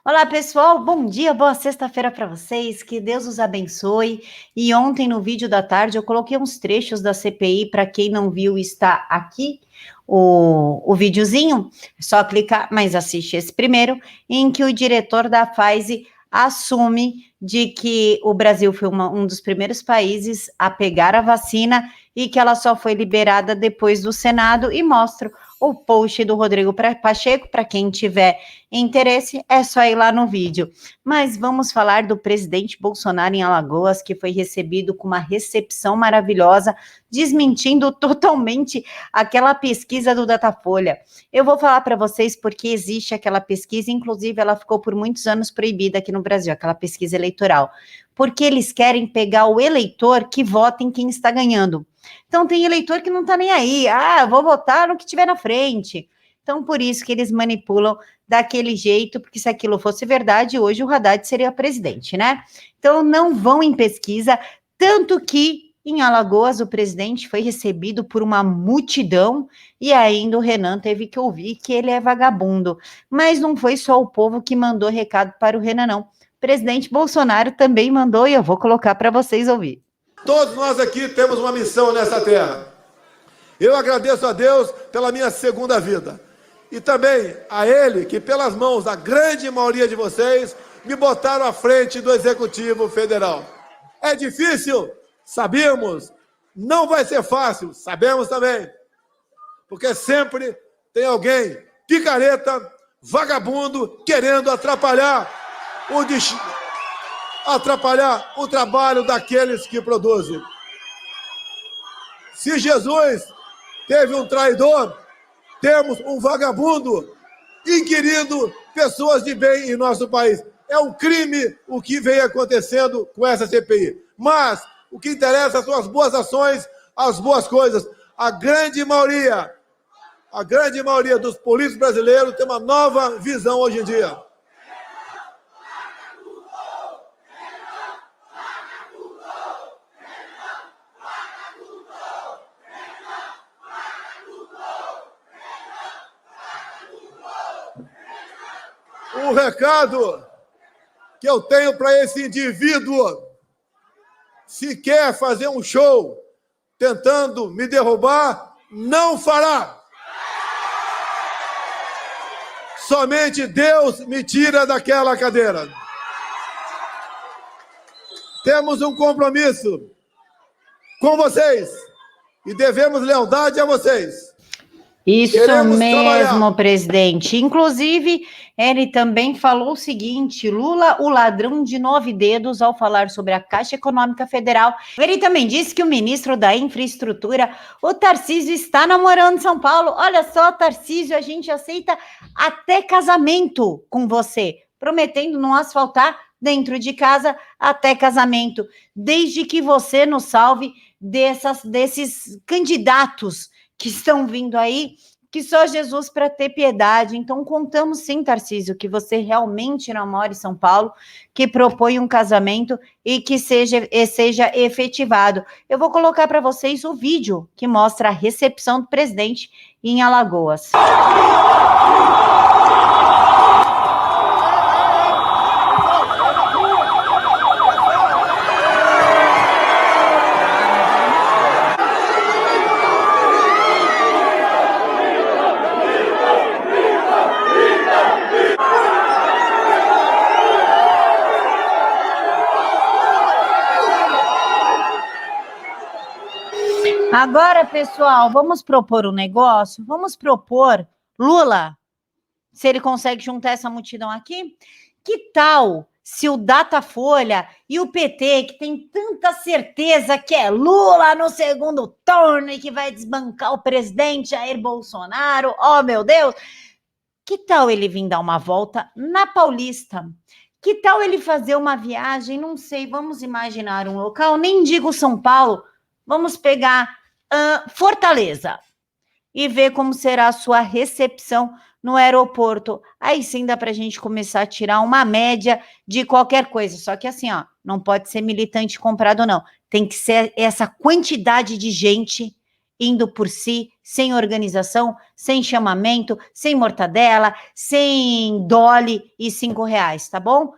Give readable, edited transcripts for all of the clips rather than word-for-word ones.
Olá, pessoal, bom dia, boa sexta-feira para vocês, que Deus os abençoe. E ontem, no vídeo da tarde, eu coloquei uns trechos da CPI, para quem não viu, está aqui o videozinho, é só clicar, mas assiste esse primeiro, em que o diretor da Pfizer assume de que o Brasil foi um dos primeiros países a pegar a vacina e que ela só foi liberada depois do Senado, e mostra o post do Rodrigo Pacheco, para quem tiver interesse, é só ir lá no vídeo. Mas vamos falar do presidente Bolsonaro em Alagoas, que foi recebido com uma recepção maravilhosa, desmentindo totalmente aquela pesquisa do Datafolha. Eu vou falar para vocês porque existe aquela pesquisa, inclusive ela ficou por muitos anos proibida aqui no Brasil, aquela pesquisa eleitoral, porque eles querem pegar o eleitor que vota em quem está ganhando. Então tem eleitor que não está nem aí, vou votar no que tiver na frente. Então por isso que eles manipulam daquele jeito, porque se aquilo fosse verdade, hoje o Haddad seria presidente, né? Então não vão em pesquisa, tanto que em Alagoas o presidente foi recebido por uma multidão e ainda o Renan teve que ouvir que ele é vagabundo. Mas não foi só o povo que mandou recado para o Renan, não. O presidente Bolsonaro também mandou e eu vou colocar para vocês ouvir. Todos nós aqui temos uma missão nessa terra. Eu agradeço a Deus pela minha segunda vida. E também a Ele, que pelas mãos da grande maioria de vocês, me botaram à frente do Executivo Federal. É difícil? Sabemos. Não vai ser fácil? Sabemos também. Porque sempre tem alguém, picareta, vagabundo, querendo atrapalhar o trabalho daqueles que produzem. Se Jesus teve um traidor, temos um vagabundo inquirindo pessoas de bem em nosso país. É um crime o que vem acontecendo com essa CPI. Mas o que interessa são as boas ações, as boas coisas. A grande maioria dos políticos brasileiros tem uma nova visão hoje em dia. O recado que eu tenho para esse indivíduo: se quer fazer um show tentando me derrubar, não fará. Somente Deus me tira daquela cadeira. Temos um compromisso com vocês e devemos lealdade a vocês. Isso Queremos mesmo, trabalhar. presidente. Inclusive, ele também falou o seguinte: Lula, o ladrão de 9 dedos, ao falar sobre a Caixa Econômica Federal. Ele também disse que o ministro da Infraestrutura, o Tarcísio, está namorando São Paulo. Olha só, Tarcísio, a gente aceita até casamento com você, prometendo não asfaltar dentro de casa até casamento, desde que você nos salve desses candidatos que estão vindo aí, que só Jesus para ter piedade. Então, contamos sim, Tarcísio, que você realmente namora em São Paulo, que propõe um casamento e que seja efetivado. Eu vou colocar para vocês o vídeo que mostra a recepção do presidente em Alagoas. Agora, pessoal, vamos propor um negócio? Vamos propor, Lula, se ele consegue juntar essa multidão aqui, que tal se o Datafolha e o PT, que tem tanta certeza que é Lula no segundo turno e que vai desbancar o presidente Jair Bolsonaro, oh meu Deus, que tal ele vir dar uma volta na Paulista? Que tal ele fazer uma viagem, não sei, vamos imaginar um local, nem digo São Paulo, vamos pegar Fortaleza e ver como será a sua recepção no aeroporto. Aí sim dá para a gente começar a tirar uma média de qualquer coisa. Só que assim, ó, não pode ser militante comprado, não. Tem que ser essa quantidade de gente indo por si, sem organização, sem chamamento, sem mortadela, sem dole e R$ 5, tá bom?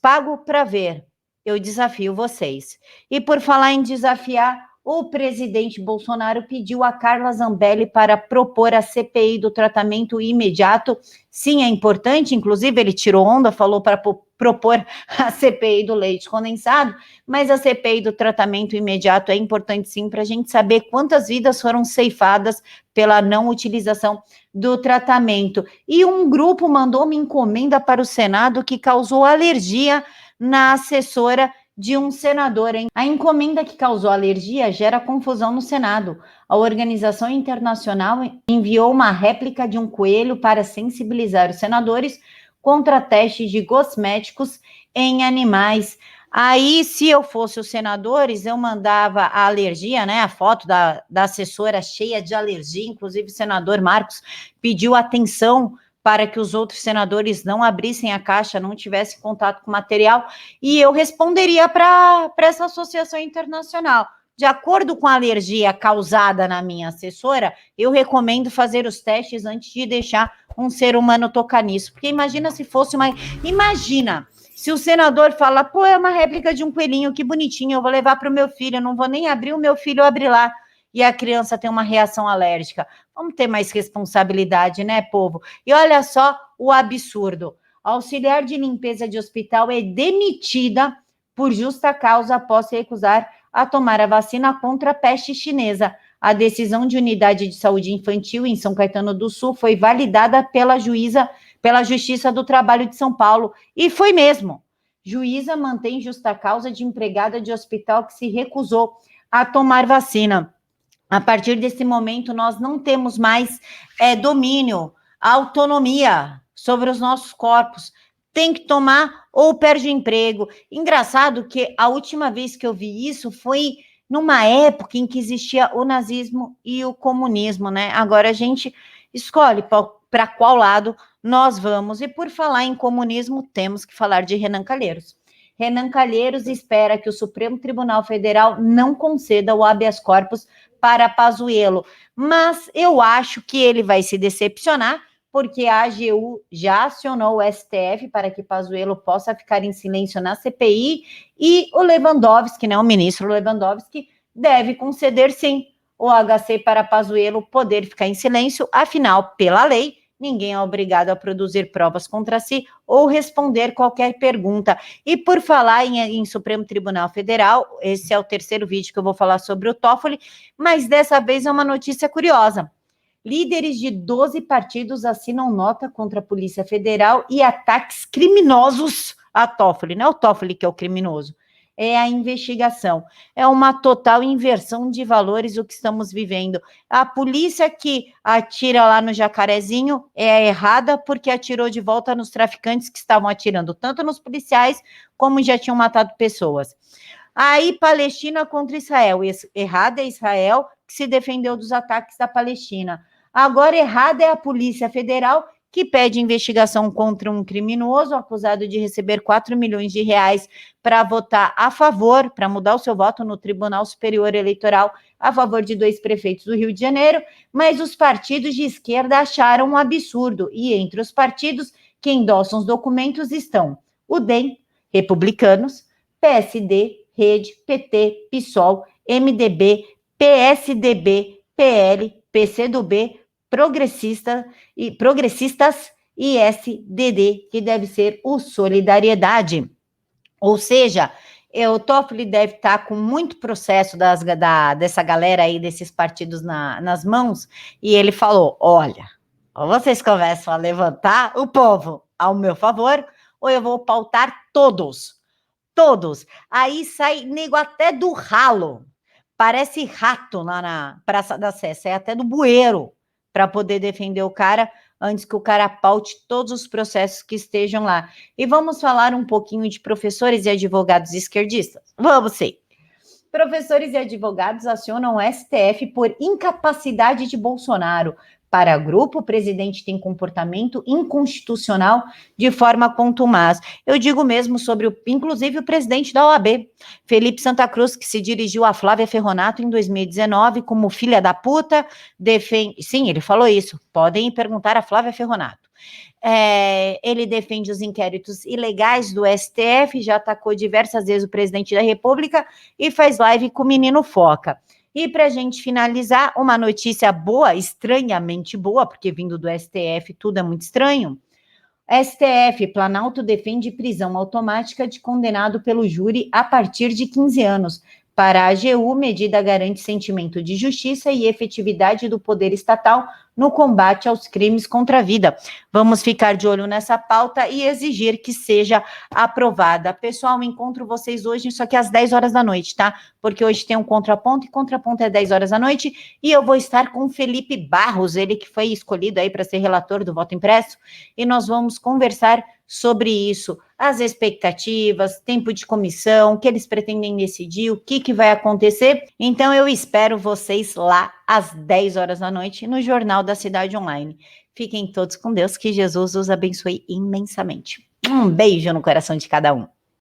Pago para ver. Eu desafio vocês. E por falar em desafiar, o presidente Bolsonaro pediu a Carla Zambelli para propor a CPI do tratamento imediato. Sim, é importante, inclusive ele tirou onda, falou para propor a CPI do leite condensado, mas a CPI do tratamento imediato é importante sim para a gente saber quantas vidas foram ceifadas pela não utilização do tratamento. E um grupo mandou uma encomenda para o Senado que causou alergia na assessora de um senador, hein? A encomenda que causou alergia gera confusão no Senado. A organização internacional enviou uma réplica de um coelho para sensibilizar os senadores contra testes de cosméticos em animais. Aí, se eu fosse os senadores, eu mandava a alergia, né? A foto da assessora cheia de alergia, inclusive o senador Marcos pediu atenção para que os outros senadores não abrissem a caixa, não tivessem contato com o material, e eu responderia para essa associação internacional. De acordo com a alergia causada na minha assessora, eu recomendo fazer os testes antes de deixar um ser humano tocar nisso. Porque imagina se fosse uma... Imagina se o senador fala, pô, é uma réplica de um coelhinho, que bonitinho, eu vou levar para o meu filho, eu não vou nem abrir, o meu filho abrir lá, e a criança tem uma reação alérgica. Vamos ter mais responsabilidade, né, povo? E olha só o absurdo. A auxiliar de limpeza de hospital é demitida por justa causa após se recusar a tomar a vacina contra a peste chinesa. A decisão de unidade de saúde infantil em São Caetano do Sul foi validada pela Justiça do Trabalho de São Paulo. E foi mesmo. Juíza mantém justa causa de empregada de hospital que se recusou a tomar vacina. A partir desse momento, nós não temos mais domínio, autonomia sobre os nossos corpos. Tem que tomar ou perde o emprego. Engraçado que a última vez que eu vi isso foi numa época em que existia o nazismo e o comunismo, né? Agora a gente escolhe para qual lado nós vamos. E por falar em comunismo, temos que falar de Renan Calheiros. Renan Calheiros espera que o Supremo Tribunal Federal não conceda o habeas corpus para Pazuello, mas eu acho que ele vai se decepcionar, porque a AGU já acionou o STF para que Pazuello possa ficar em silêncio na CPI, e o Lewandowski, né, o ministro Lewandowski, deve conceder sim o HC para Pazuello poder ficar em silêncio, afinal, pela lei, ninguém é obrigado a produzir provas contra si ou responder qualquer pergunta. E por falar em Supremo Tribunal Federal, esse é o terceiro vídeo que eu vou falar sobre o Toffoli, mas dessa vez é uma notícia curiosa. Líderes de 12 partidos assinam nota contra a Polícia Federal e ataques criminosos a Toffoli. Não é o Toffoli que é o criminoso, é a investigação. É uma total inversão de valores o que estamos vivendo. A polícia que atira lá no Jacarezinho é errada porque atirou de volta nos traficantes que estavam atirando, tanto nos policiais como já tinham matado pessoas. Aí, Palestina contra Israel. Errada é Israel, que se defendeu dos ataques da Palestina. Agora, errada é a Polícia Federal, que pede investigação contra um criminoso acusado de receber 4 milhões de reais para votar a favor, para mudar o seu voto no Tribunal Superior Eleitoral a favor de 2 prefeitos do Rio de Janeiro, mas os partidos de esquerda acharam um absurdo, e entre os partidos que endossam os documentos estão o DEM, Republicanos, PSD, Rede, PT, PSOL, MDB, PSDB, PL, PCdoB, progressistas e SDD, que deve ser o Solidariedade. Ou seja, o Toffoli deve estar com muito processo dessa galera aí, desses partidos nas mãos, e ele falou, olha, ou vocês começam a levantar o povo ao meu favor, ou eu vou pautar todos. Aí sai nego até do ralo, parece rato lá na Praça da Sé, sai até do bueiro, para poder defender o cara, antes que o cara paute todos os processos que estejam lá. E vamos falar um pouquinho de professores e advogados esquerdistas? Vamos sim. Professores e advogados acionam o STF por incapacidade de Bolsonaro. Para grupo, o presidente tem comportamento inconstitucional de forma contumaz. Eu digo mesmo sobre, inclusive, o presidente da OAB, Felipe Santa Cruz, que se dirigiu a Flávia Ferronato em 2019 como filha da puta, Sim, ele falou isso. Podem perguntar a Flávia Ferronato. Ele defende os inquéritos ilegais do STF, já atacou diversas vezes o presidente da República e faz live com o menino Foca. E para a gente finalizar, uma notícia boa, estranhamente boa, porque vindo do STF tudo é muito estranho. STF, Planalto defende prisão automática de condenado pelo júri a partir de 15 anos. Para a AGU, medida garante sentimento de justiça e efetividade do poder estatal no combate aos crimes contra a vida. Vamos ficar de olho nessa pauta e exigir que seja aprovada. Pessoal, encontro vocês hoje, só que às 10 horas da noite, tá? Porque hoje tem um contraponto e contraponto é 10 horas da noite e eu vou estar com o Felipe Barros, ele que foi escolhido aí para ser relator do voto impresso, e nós vamos conversar sobre isso, as expectativas, tempo de comissão, o que eles pretendem decidir, o que vai acontecer. Então, eu espero vocês lá às 10 horas da noite no Jornal da Cidade Online. Fiquem todos com Deus, que Jesus os abençoe imensamente. Um beijo no coração de cada um.